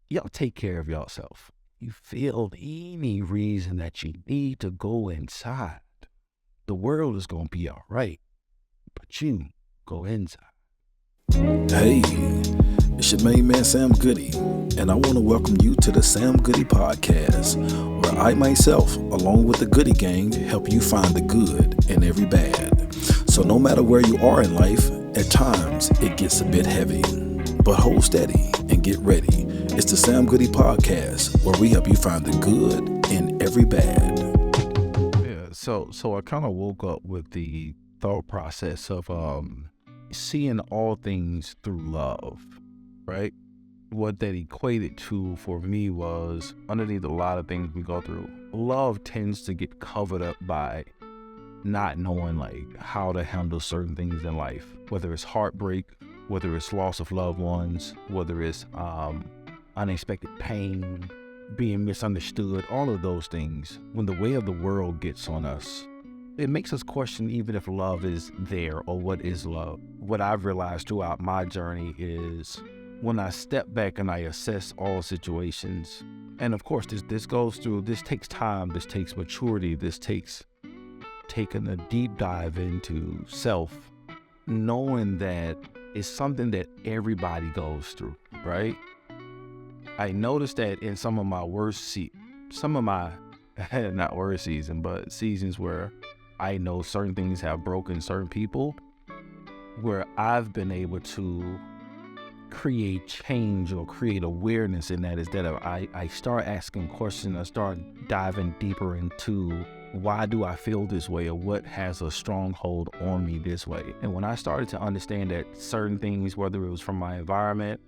y'all take care of yourself. You feel any reason that you need to go inside, the world is going to be all right, but you go inside. Hey, it's your main man Sam Goodie, and I want to welcome you to the Sam Goodie Podcast, where I myself, along with the Goodie Gang, help you find the good in every bad. So no matter where you are in life, at times it gets a bit heavy, but hold steady and get ready. It's the Sam Goodie Podcast, where we help you find the good in every bad. Yeah, so I kind of woke up with the thought process of seeing all things through love, right? What that equated to for me was, underneath a lot of things we go through, love tends to get covered up by not knowing like how to handle certain things in life, whether it's heartbreak, whether it's loss of loved ones, whether it's unexpected pain, being misunderstood, all of those things. When the weight of the world gets on us, it makes us question even if love is there or what is love. What I've realized throughout my journey is when I step back and I assess all situations, and of course this takes time, this takes maturity, this takes taking a deep dive into self, knowing that it's something that everybody goes through, right? I noticed that in some of my not worst season, but seasons where I know certain things have broken certain people, where I've been able to create change or create awareness in that is that I start asking questions, I start diving deeper into why do I feel this way, or what has a stronghold on me this way. And when I started to understand that certain things, whether it was from my environment,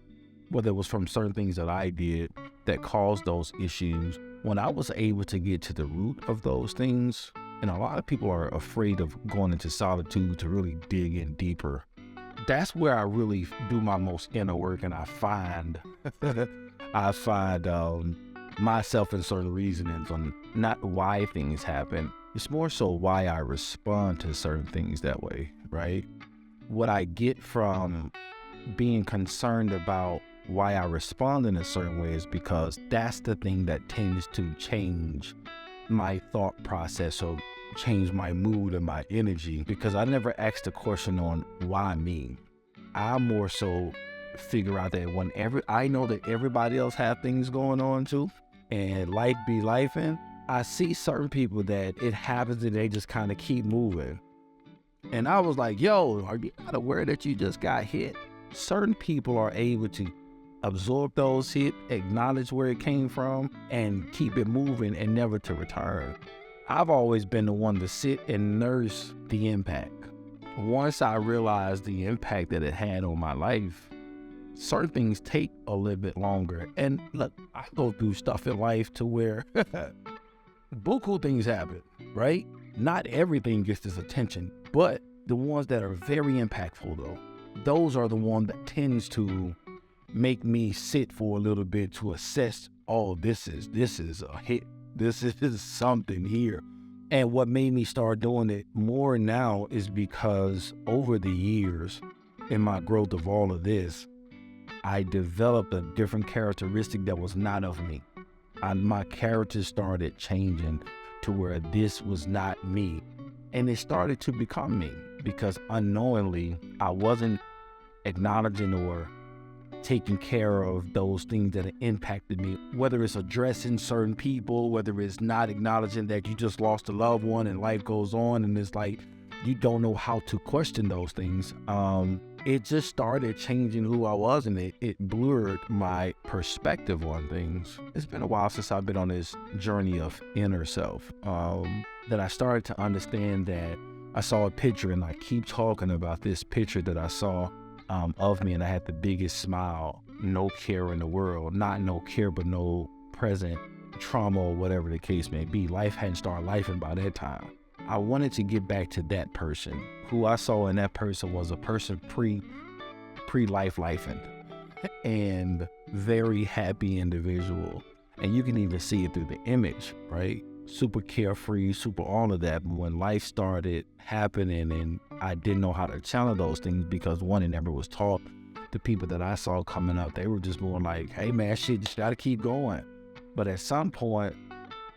whether it was from certain things that I did that caused those issues, when I was able to get to the root of those things, and a lot of people are afraid of going into solitude to really dig in deeper, that's where I really do my most inner work, and I find myself in certain reasonings on not why things happen. It's more so why I respond to certain things that way, right? What I get from being concerned about why I respond in a certain way is because that's the thing that tends to change my thought process or change my mood and my energy, because I never asked the question on why me. I more so figure out that whenever I know that everybody else have things going on too, and life be lifing, I see certain people that it happens and they just kind of keep moving. And I was like, yo, are you not aware that you just got hit? Certain people are able to absorb those hits, acknowledge where it came from, and keep it moving and never to return. I've always been the one to sit and nurse the impact. Once I realized the impact that it had on my life, certain things take a little bit longer. And look, I go through stuff in life to where buku things happen, right? Not everything gets this attention, but the ones that are very impactful though, those are the ones that tends to make me sit for a little bit to assess, oh, this is a hit. This is something here. And what made me start doing it more now is because over the years, in my growth of all of this, I developed a different characteristic that was not of me. My character started changing to where this was not me. And it started to become me because unknowingly, I wasn't acknowledging or taking care of those things that impacted me, whether it's addressing certain people, whether it's not acknowledging that you just lost a loved one and life goes on and it's like you don't know how to question those things. It just started changing who I was, and it blurred my perspective on things. It's been a while since I've been on this journey of inner self, that I started to understand that I saw a picture, and I keep talking about this picture that I saw of me, and I had the biggest smile, no care in the world, not no care, but no present trauma or whatever the case may be. Life hadn't started lifing by that time. I wanted to get back to that person. Who I saw in that person was a person pre-life lifing and very happy individual. And you can even see it through the image, right? Super carefree, super all of that. But when life started happening and I didn't know how to channel those things because one, it never was taught. the people that I saw coming up, they were just more like, hey man, shit, just gotta keep going. But at some point,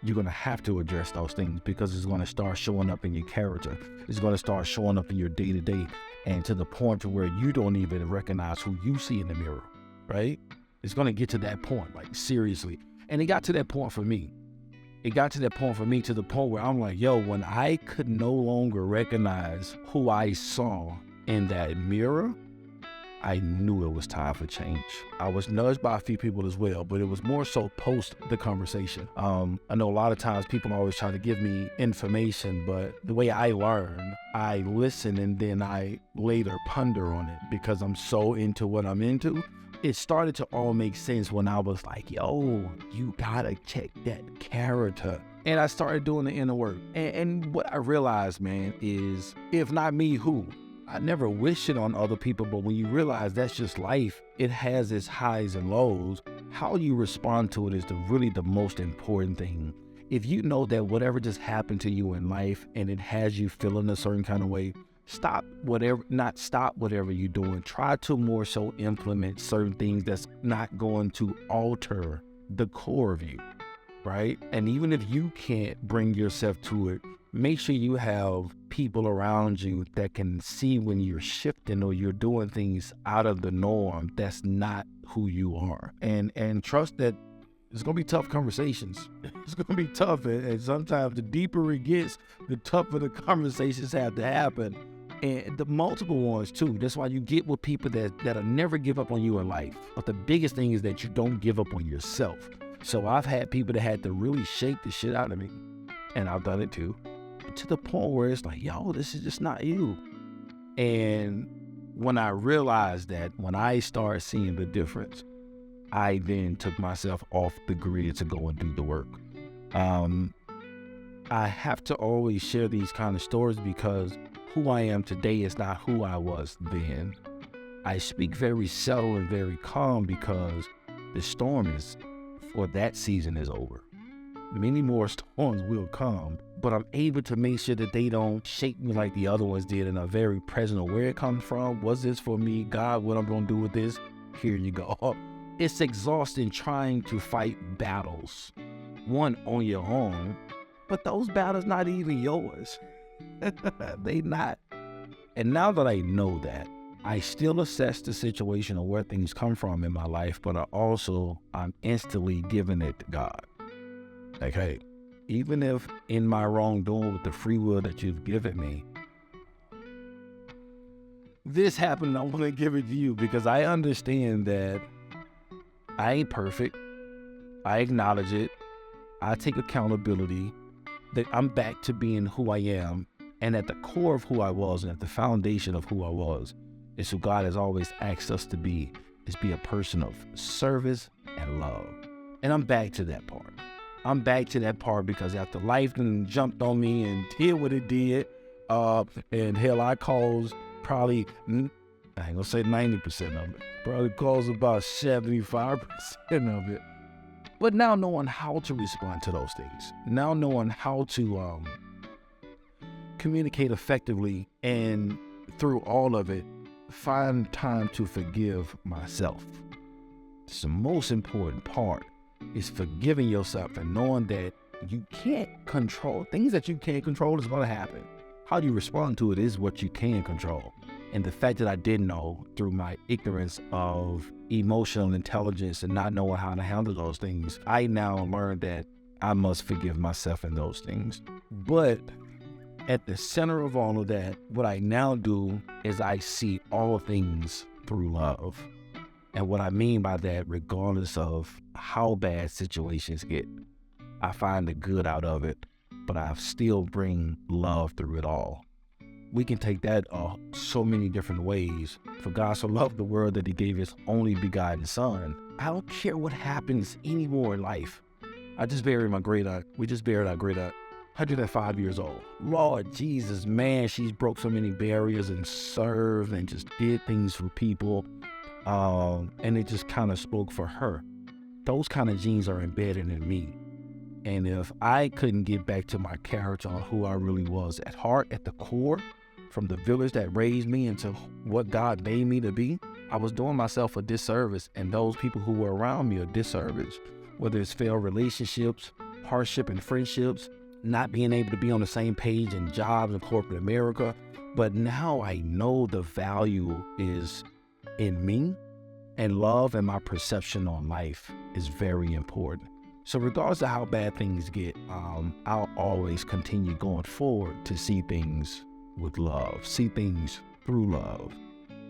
you're gonna have to address those things because it's gonna start showing up in your character. It's gonna start showing up in your day-to-day, and to the point to where you don't even recognize who you see in the mirror, right? It's gonna get to that point, like seriously. And it got to that point for me. It got to that point for me, to the point where I'm like, yo, when I could no longer recognize who I saw in that mirror, I knew it was time for change. I was nudged by a few people as well, but it was more so post the conversation. I know a lot of times people always try to give me information, but the way I learn, I listen and then I later ponder on it because I'm so into what I'm into. It started to all make sense when I was like, yo, you gotta check that character. And I started doing the inner work. And what I realized, man, is if not me, who? I never wish it on other people, but when you realize that's just life, it has its highs and lows. How you respond to it is really the most important thing. If you know that whatever just happened to you in life and it has you feeling a certain kind of way, stop whatever you're doing. Try to more so implement certain things that's not going to alter the core of you, right? And even if you can't bring yourself to it, make sure you have people around you that can see when you're shifting or you're doing things out of the norm that's not who you are. And trust that it's going to be tough conversations. It's going to be tough. And sometimes the deeper it gets, the tougher the conversations have to happen. And the multiple ones too. That's why you get with people that'll never give up on you in life. But the biggest thing is that you don't give up on yourself. So I've had people that had to really shake the shit out of me. And I've done it too. To the point where it's like, yo, this is just not you. And when I realized that, when I started seeing the difference, I then took myself off the grid to go and do the work. I have to always share these kind of stories because who I am today is not who I was then. I speak very subtle and very calm because the storm is, for that season, is over. Many more storms will come, but I'm able to make sure that they don't shake me like the other ones did, and I'm very present of where it comes from. Was this for me? God, what I'm going to do with this? Here you go. It's exhausting trying to fight battles, one on your own, but those battles not even yours. They not. And now that I know that, I still assess the situation of where things come from in my life, but I'm instantly giving it to God. Like, hey, even if in my wrongdoing with the free will that you've given me, this happened, I want to give it to you because I understand that I ain't perfect. I acknowledge it. I take accountability that I'm back to being who I am. And at the core of who I was and at the foundation of who I was is who God has always asked us to be, is be a person of service and love. And I'm back to that part. I'm back to that part because after life done jumped on me and did what it did, and hell, I caused probably, I ain't gonna say 90% of it, probably caused about 75% of it. But now knowing how to respond to those things, now knowing how to communicate effectively, and through all of it, find time to forgive myself. It's the most important part. Is forgiving yourself and knowing that you can't control things that you can't control is going to happen. How you respond to it is what you can control. And the fact that I didn't know through my ignorance of emotional intelligence and not knowing how to handle those things, I now learned that I must forgive myself in those things. But at the center of all of that, what I now do is I see all things through love. And what I mean by that, regardless of how bad situations get, I find the good out of it, but I still bring love through it all. We can take that so many different ways. For God so loved the world that he gave his only begotten son. I don't care what happens anymore in life. I just buried my great aunt. We just buried our great aunt, 105 years old. Lord Jesus, man, she's broke so many barriers and served and just did things for people. And it just kind of spoke for her. Those kind of genes are embedded in me. And if I couldn't get back to my character on who I really was at heart, at the core, from the village that raised me into what God made me to be, I was doing myself a disservice and those people who were around me a disservice, whether it's failed relationships, hardship in friendships, not being able to be on the same page in jobs in corporate America. But now I know the value is in me, and love and my perception on life is very important. So regardless of how bad things get, I'll always continue going forward to see things with love, see things through love.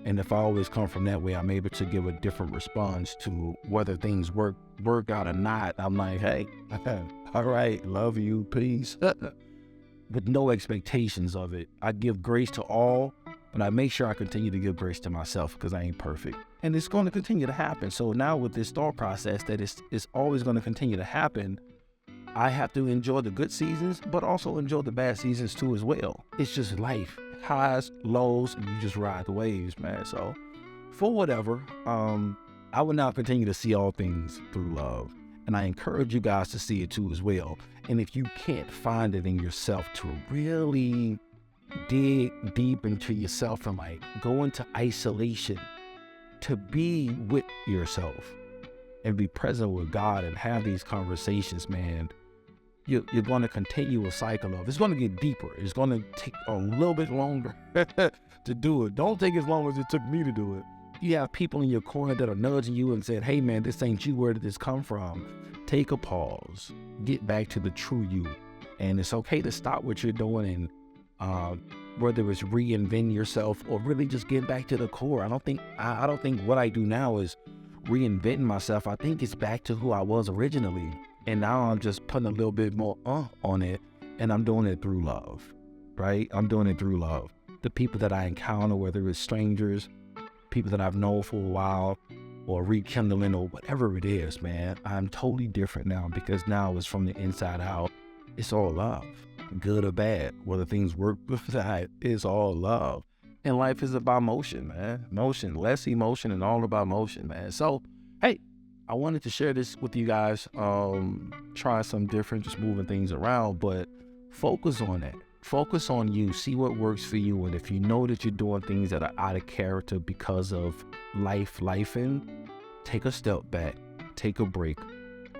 And if I always come from that way, I'm able to give a different response to whether things work out or not. I'm like, hey, all right, love you, peace. With no expectations of it. I give grace to all, but I make sure I continue to give grace to myself because I ain't perfect. And it's going to continue to happen. So now with this thought process that it's always going to continue to happen, I have to enjoy the good seasons, but also enjoy the bad seasons too as well. It's just life. Highs, lows, and you just ride the waves, man. So for whatever, I will now continue to see all things through love. And I encourage you guys to see it too as well. And if you can't find it in yourself to really dig deep into yourself and like go into isolation, to be with yourself and be present with God and have these conversations, man, you're going to continue a cycle of, it's going to get deeper. It's going to take a little bit longer to do it. Don't take as long as it took me to do it. You have people in your corner that are nudging you and saying, hey man, this ain't you, where did this come from? Take a pause, get back to the true you. And it's okay to stop what you're doing and whether it's reinventing yourself or really just getting back to the core. I don't think what I do now is reinventing myself. I think it's back to who I was originally. And now I'm just putting a little bit more on it, and I'm doing it through love, right? I'm doing it through love. The people that I encounter, whether it's strangers, people that I've known for a while, or rekindling or whatever it is, man, I'm totally different now because now it's from the inside out. It's all love, good or bad, whether things work or not, it's all love. And life is about motion, man. Motion, less emotion and all about motion, man. So, hey, I wanted to share this with you guys, try something different, just moving things around, but focus on that. Focus on you, see what works for you. And if you know that you're doing things that are out of character because of lifing, take a step back, take a break.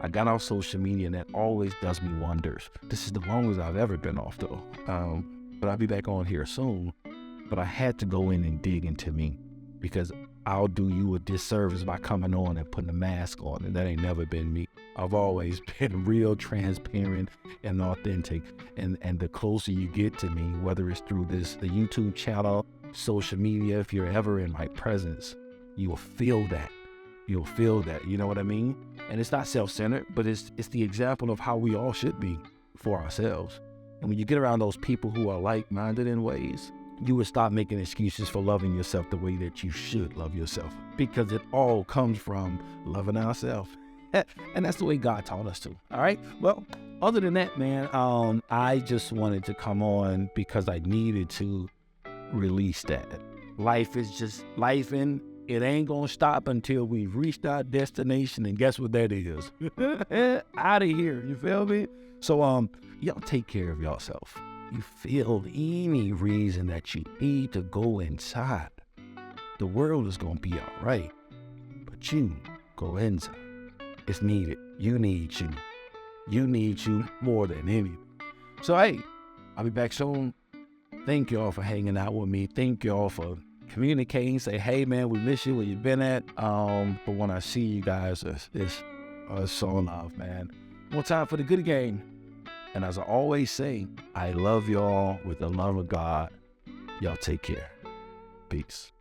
I got off social media and that always does me wonders. This is the longest I've ever been off though. But I'll be back on here soon. But I had to go in and dig into me because I'll do you a disservice by coming on and putting a mask on, and that ain't never been me. I've always been real, transparent, and authentic. And the closer you get to me, whether it's through the YouTube channel, social media, if you're ever in my presence, you will feel that. You'll feel that, you know what I mean? And it's not self-centered, but it's the example of how we all should be for ourselves. And when you get around those people who are like-minded in ways, you would stop making excuses for loving yourself the way that you should love yourself, because it all comes from loving ourselves. And that's the way God taught us to. All right. Well, other than that, man, I just wanted to come on because I needed to release that. Life is just life, and it ain't going to stop until we've reached our destination. And guess what that is? Out of here. You feel me? So, y'all take care of yourself. You feel any reason that you need to go inside, the world is going to be all right. But you go inside. It's needed. You need you. You need you more than anything. So, hey, I'll be back soon. Thank y'all for hanging out with me. Thank y'all for communicating. Say, hey, man, we miss you where you been at. But when I see you guys, it's so love, man. One time for the Goodie Gang. And as I always say, I love y'all with the love of God. Y'all take care. Peace.